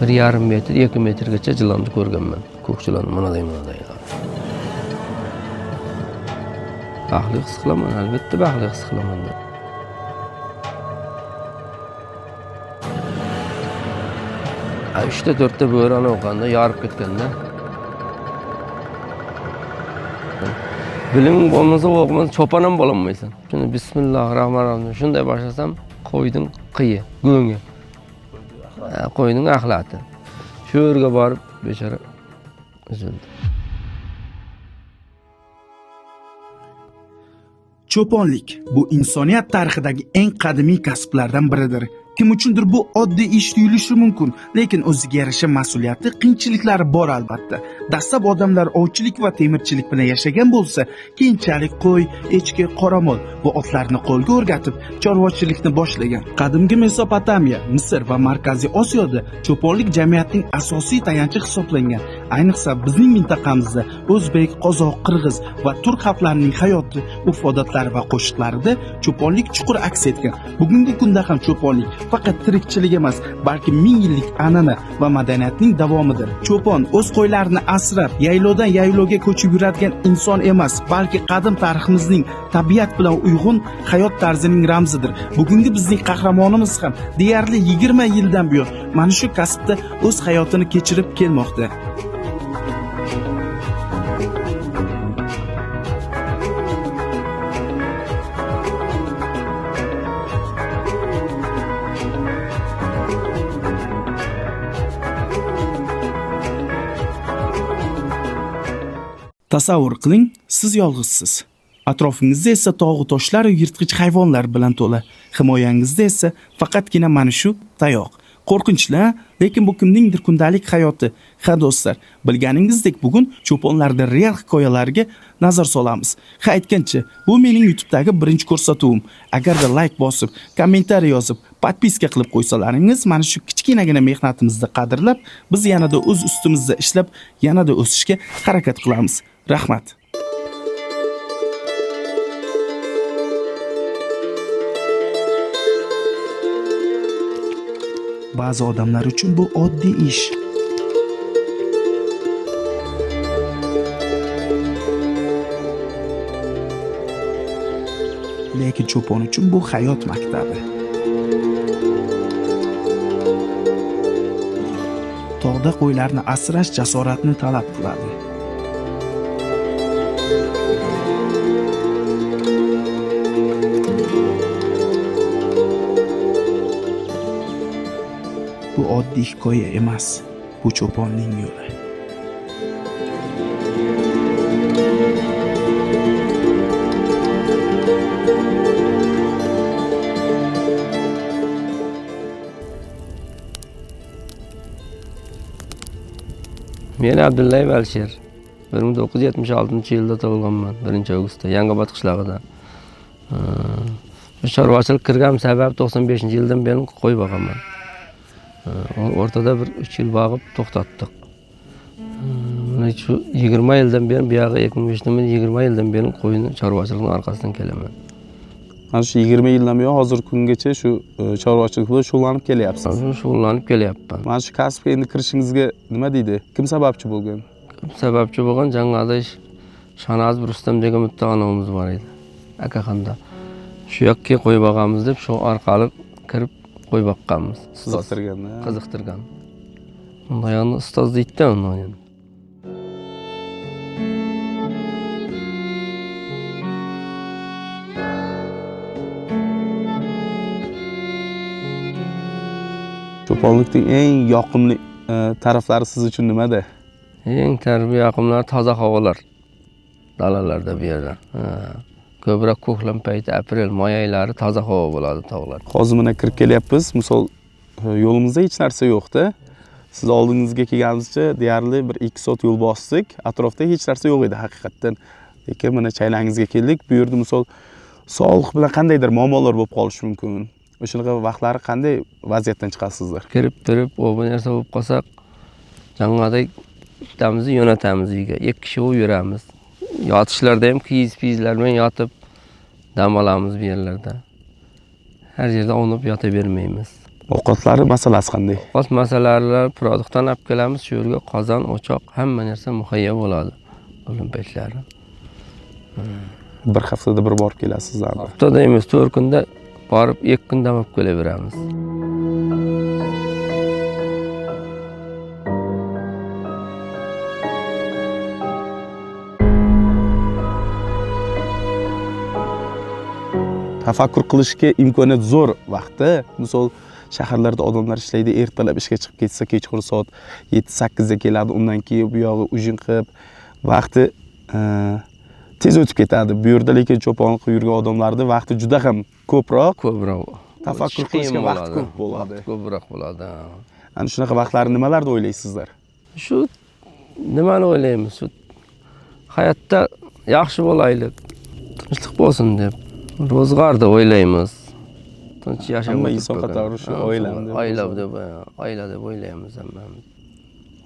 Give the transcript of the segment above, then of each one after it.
1,5 metr, 2 metrgacha jilonni ko'rganman. Ko'k jilonni manaday. Baxtli his qilaman, albatta baxtli his qilaman. 3-4 bo'roni o'qanda, yorib ketganda. Bilim bo'lmasa o'qmas, cho'pon ham bo'lolmaysan. Shuni bismillahirrohmanirrohim shunday boshlasam, qo'ydim qiyi, go'ngi. Qo'yning axlati. Shu yerga borib bechora uzildi. Cho'ponlik bu insoniyat tarixidagi eng qadimiy kasblardan biridir. Kim uchundir bu oddiy ish tuyulishi mumkin, lekin o'ziga yarasha mas'uliyati, qiyinchiliklari bor albatta. Dastlab odamlar ovchilik va temirchilik bilan yashagan bo'lsa, keyinchalik qo'y, echki, qoramol va otlarni qo'lga o'rgatib, chorvachilikni boshlagan. Qadimgi Mesopotamiya, Misr va Markaziy Osiyoda cho'ponlik jamiyatning asosiy tayanchi hisoblangan. Ayniqsa bizning mintaqamizda o'zbek, qozoq, qirg'iz va turk xalqlarining hayoti, urf-odatlari va qo'shiqlarida cho'ponlik chuqur aks etgan. Bugungi kunda ham cho'ponlik faqat tirikchilik emas, balki 1000 yillik an'ana va madaniyatning davomidir. Cho'pon o'z qo'ylarini asrab, yaylovdan yaylovga ko'chib yuradigan inson emas, balki qadim tariximizning tabiat bilan uyg'un hayot tarzining ramzidir. Bugungi bizning qahramonimiz ham deyarli 20 yildan buyon mana shu kasbda o'z hayotini kechirib kelmoqda. Tasavvur qiling, siz yolg'izsiz. Atrofingizda esa tog'u toshlar va yirtqich hayvonlar bilan to'la. Himoyangizda esa faqatgina mana shu tayoq. Qo'rqinchli, lekin bu kimningdir kundalik hayoti. Ha do'stlar, bilganingizdek bugun cho'ponlarda real hikoyalarga nazar solamiz. Ha aytgancha, bu mening YouTube'dagi birinchi ko'rsatuvim. Agarda like bosib, kommentariy yozib, podpiska qilib qo'ysalaringiz, mana shu kichkinagina mehnatimizni qadrlab, biz yanada o'z ustimizda ishlab, yanada o'sishga harakat qilamiz. Rahmat. Ba'zi odamlar uchun bu oddiy ish. Lekin cho'pon uchun bu hayot maktabi. Tog'da qo'ylarni asrash jasoratni talab qiladi. Bu oddiy hikoya emas, bu cho'ponning yo'li. Men Abdullayev Alisher. 1976-yilda tug'ilganman, 1-avgustda, Yangiobod qishlog'ida. Chorvachilik kirgan sabab 95-yildan beri qo'y boqaman. O'rtada bir 3 yil boqib to'xtatdik. Mana shu 20 yildan beri, bu yoqqa 2005-20 yildan beri qo'yni chorvachilikning orqasidan kelaman. Mana shu 20 yildan buyon hozirgi kungacha shu chorvachilik bilan shug'ullanib kelyapsiz. Shug'ullanib kelyapman. Mana shu kasbga endi kirishingizga nima deydi? Kim sababchi bo'lgan? Sababchi bo'lgan jangoda Shanaz Rustam degan bitta onamiz bor edi. Akaxonda. Shu yoqqa qo'y boqamiz deb shu orqali kirib qo'y boqqanmiz. Qiziqtirgan. Unda yana ustoz deydi uni. Cho'ponlikning eng yoqimli taraflari siz uchun nimada? Eng yoqimlari toza havolar. Dalalarda bu yerda. Ko'proq ko'klam payti, aprel, may oylari toza havo bo'ladi tog'lar. Hozir mana kirib kelyapmiz. Misol yo'limizda hech narsa yo'q-da. Siz oldingizga kelganingizcha deyarli bir 2 soat yo'l bosdik. Atrofda hech narsa yo'q edi haqiqatan. Lekin mana chaylangizga keldik. Bu yerda misol sog'liq bilan qandaydir muammolar bo'lib qolishi mumkin. O'shaqa vaqtlari qanday vaziyatdan chiqasizlar? Kirib turib, bu narsa bo'lib qolsak, jangoday bittamizni yo'natamiz uyga. 2 kishi yuramiz. Yotishlarda ham kiyiz-piyizlar bilan yotib dam olamiz bu yerlarda. Har yerda o'ynab yotavermaymiz. Ovqatlari masalasi qanday? Ovqat masalalari produktdan olib kelamiz, shu yerga qozon, o'choq, hamma narsa muhayyo bo'ladi. O'lim paytlari. Bir haftada bir borib kelasizlar. Haftada emas, 4 kunda borib 2 kunda olib kelaveramiz. Tafakkur qilishga imkoniyat zo'r vaqtda. Misol shaharlarda odamlar ishlaydi, ertalab ishga chiqib ketsa, kechqurun soat 7-8 ga keladi, undan keyin bu yog'i ujin qilib vaqti tez o'tib ketadi. Bu yerda lekin cho'ponlik qilib yurgan odamlarda vaqti juda ham ko'proq. Tafakkur qilishga vaqt ko'p bo'ladi. Ko'proq bo'ladi. Ana shunaqa vaqtlarni nimalarda o'ylaysizlar? Shu nimani o'ylaymiz? Shu hayotda yaxshi bo'laylik, tinchlik bo'lsin deb. Ro'zg'orda o'ylaymiz. Tinch yashab Hamma inson qatori shu oila deb o'ylaymiz hammamiz.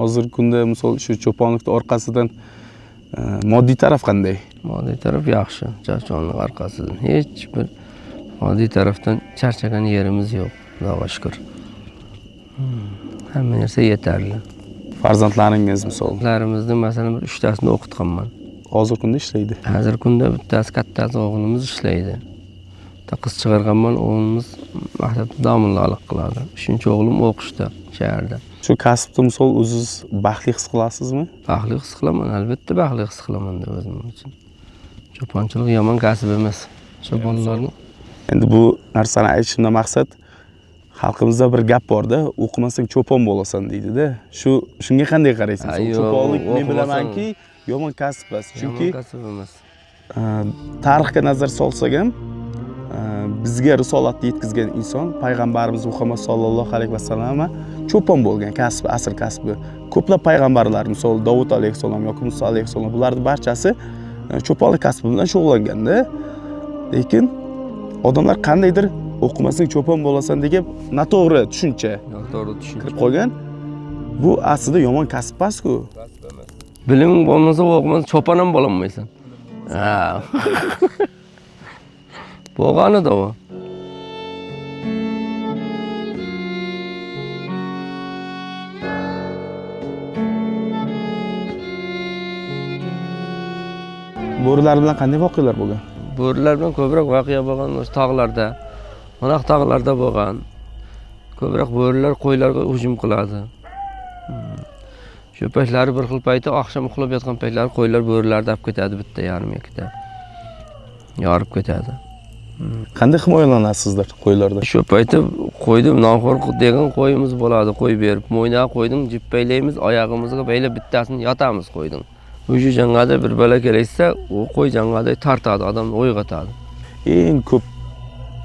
Hozirgi kunda misol shu cho'ponlikning orqasidan moddiy taraf qanday? Moddiy taraf yaxshi, cho'ponlik orqasidan hech bir moddiy tarafdan charchagan yerimiz yo'q, Xudoga shukr. Hamma narsa yetarli. Farzandlaringiz misol? Farzandlarimizni masalan 3 tasini o'qitganman. Hozirgi kunda ishlaydi. Hozir kunda bittasi kattasi o'g'limiz ishlaydi. Qiz chiqarganman, o'g'limiz maktabda domlalik qiladi. 3-o'g'lim o'qishda, shaharda. Shu kasbda misol o'zingiz baxtli his qilasizmi? Baxtli his qilaman, albatta baxtli his qilaman deb o'zim uchun. Cho'ponchilik yomon kasb emas. Cho'ponlarning Endi bu narsani aytishimdan maqsad xalqimizda bir gap bor-da, o'qimasang cho'pon bo'lasan deydi-da. Shunga qanday qaraysiz? Cho'ponlik men bilamanki yomon kasb emas. Chunki tarixga nazar solsak ham bizga risolatni yetkazgan inson payg'ambarimiz Muhammad sallallohu alayhi vasallam cho'pon bo'lgan kasbi, asl kasbi. Ko'plab payg'ambarlar, misol Davud alayhissalom yoki Musa alayhissalom, bularning barchasi cho'ponlik kasbi bilan shug'ullanganda. Lekin odamlar qandaydir o'qimasang cho'pon bo'lasan degan noto'g'ri tushuncha kirib qolgan. Bu aslida yomon kasb emas-ku. Bilim bo'lmasa o'qimasa cho'pon ham bo'lolmaysan. Ha. Bo'lganida u. Bo'rilar bilan qanday voqealar bo'lgan? Bo'rilar bilan ko'proq voqea bo'lgan o'sha tog'larda. Mana tog'larda bo'lgan. Ko'proq bo'rilar qo'ylarga hujum qiladi. Shu paytlari bir xil payti oqshom uxlab yotgan paytlari qo'ylar bo'rilarni olib ketadi, bitta yarim ikkita. Yorib ketadi. Qanday himoyalanasizlar qo'ylardan? Shu payti qo'ydim, nonxo'r degan qo'yimiz bo'ladi, qo'y berib, mo'ynaga qo'ydim, jippaylaymiz, oyog'imizga baylab bittasini yotamiz qo'ydim. O'sha jangada bir bala kelsa, u qo'y jangada tortadi, odamni uyg'otadi. Eng ko'p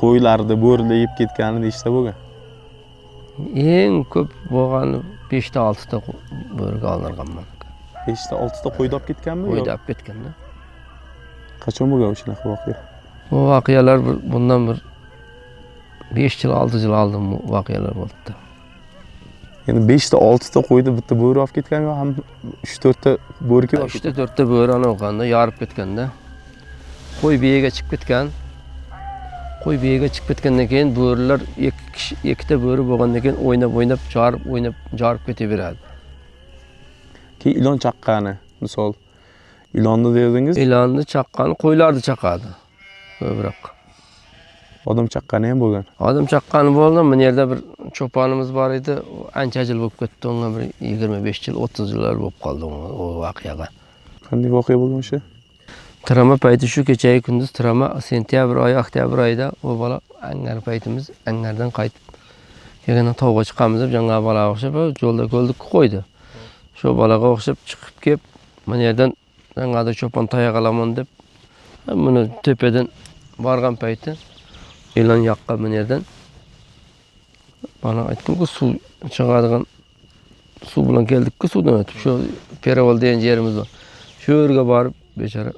qo'ylarni bo'rilar yeb ketgani nechta bo'lgan? Eng ko'p bo'lgani 5 ta 6 ta bo'riga oldirganman. 5 ta 6 ta qo'yni olib ketganmi? Qo'yni olib ketganda. Qachon bo'lgan shunaqa voqea? Bu voqealar bundan bir 5 yil 6 yil oldin bu voqealar bo'ldi. Ya'ni 5 ta 6 ta qo'yni bitta bo'ri olib ketganmi yo ham 3-4 ta bo'ri kelib? 3-4 ta bo'rini o'qanda, yorib ketganda. Qo'y biyaga chiqib ketgan. Qo'y biyaga chiqib ketgandan keyin bo'rilar 2 ta bo'ri bo'lgandan keyin o'ynab jorib ketaveradi. Keyin ilon chaqqani, misol ilonni dedingiz? Ilonni chaqqani qo'ylarni chaqadi. Ko'proq. Odam chaqqani ham bo'lgan. Odam chaqqani bo'ldi. Bu yerda bir cho'ponimiz bor edi. Ancha yil bo'lib ketdi. Unga bir 25 yil, 30 yillar bo'lib qoldi o voqeaga. Qanday voqea bo'lgan o'sha? Trama payti shu kechagi kunduz trama sentyabr oyi, oktyabr oyida o bola angar paytimiz angardan qaytib yana tog'ga chiqamiz deb janga bolaga o'xshab yo'lda ko'ldik qo'ydi. Shu bolaga o'xshab chiqib kelib, mana yerdan jangada cho'pon tayoq olaman deb buni tepadan borgan payti e'lon yoqqan bu yerdan. Bana aytdim-ku suv chiqadigan suv bilan keldik-ku, suvdan o'tib shu Perovol degan yerimiz bor. Shu yerga borib bechora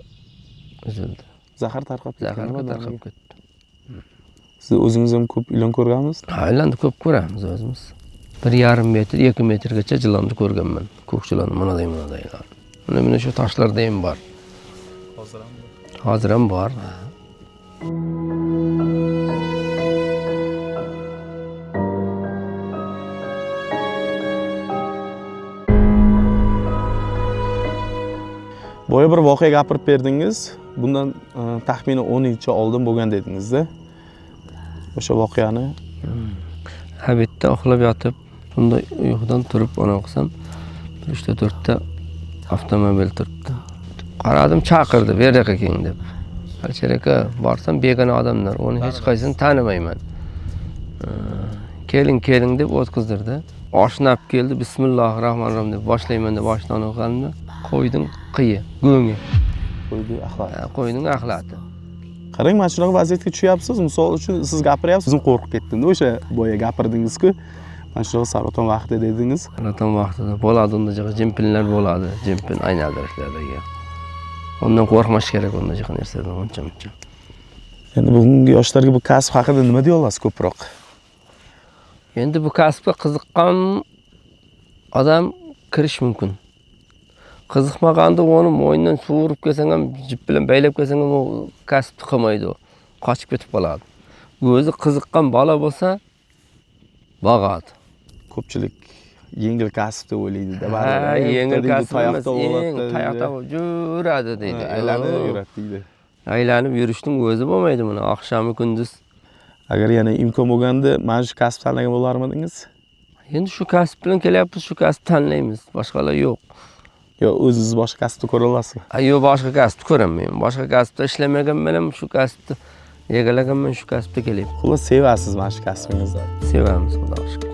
üzüldü. Zahar tarqab ketdi. Siz o'zingiz ham ko'p ilon ko'rganmisiz? Ha, ilonni ko'p ko'ramiz o'zimiz. 1,5 metr, 2 metrgacha ilonni ko'rganman. Ko'kchilarni mana mana shu toshlarda ham bor. Hozir ham bor. boya bir voqea gapirib berdingiz. Bundan taxminan 10 yilcha oldin bo'lgan dedingiz-da. O'sha voqeani Ha bitta uxlab yotib, bunda uyqudan turib ona qilsam, 3-4 ta avtomobil turibdi. Qaradim, chaqirdi, "Bu yerga keling" deb. Alchar aka, borsam begona odamlar, uni hech qaysini tanimayman. Keling deb o'tkazdirdi. Oshnab keldi, "Bismillahirrohmanirrohim" deb boshlayman deb boshdan o'qildi. Qo'ydim qiyi, go'ngi. qo'ydi axlat. Qo'ydim axlati. Qarang, mana shunaqa vaziyatga tushyapsiz. Misol uchun siz gapiryapsiz, o'zim qo'rqib ketdim-da o'sha boya gapirdingiz-ku. Mana shunaqa saraton vaqti dedingiz. Saraton vaqtida bo'ladi, unda jimpinlar bo'ladi, jimpin aylantirishlardagi. Ondan qo'rqmash kerak, unda narsadan uncha-muncha. Endi bugungi yoshlarga bu kasb haqida nima deya olasiz ko'proq? Endi bu kasbga qiziqqan odam kirish mumkin. Qiziqmaganda uni mo'yindan suvurib kelsang ham, jip bilan baylab kelsang ham u kasbni qilmaydi u. Qochib ketib qoladi. O'zi qiziqqan bola bo'lsa, bog'adi. Ko'pchilik yengil kasb deb o'ylaydi-da. Ha, yengil kasb emas, tayoqda yuradi deydi. Aylanib yuradi deydi. Aylanib yurishning o'zi bo'lmaydi buni, oqshami kunduz. Agar yana imkon bo'lganda, mana shu kasb tanlagan bo'larmidingiz? Endi shu kasb bilan kelyapmiz, shu kasb tanlaymiz, boshqalar yo'q. Yo, o'zingiz boshqa kasbni ko'ra olasizmi? Yo'q, boshqa kasbni ko'raman. Boshqa kasbda ishlamaganman ham, shu kasbni egallaganman, shu kasbga kelyapman. Xullas sevasiz mana shu kasbingizni. Sevamiz, xudo shukr.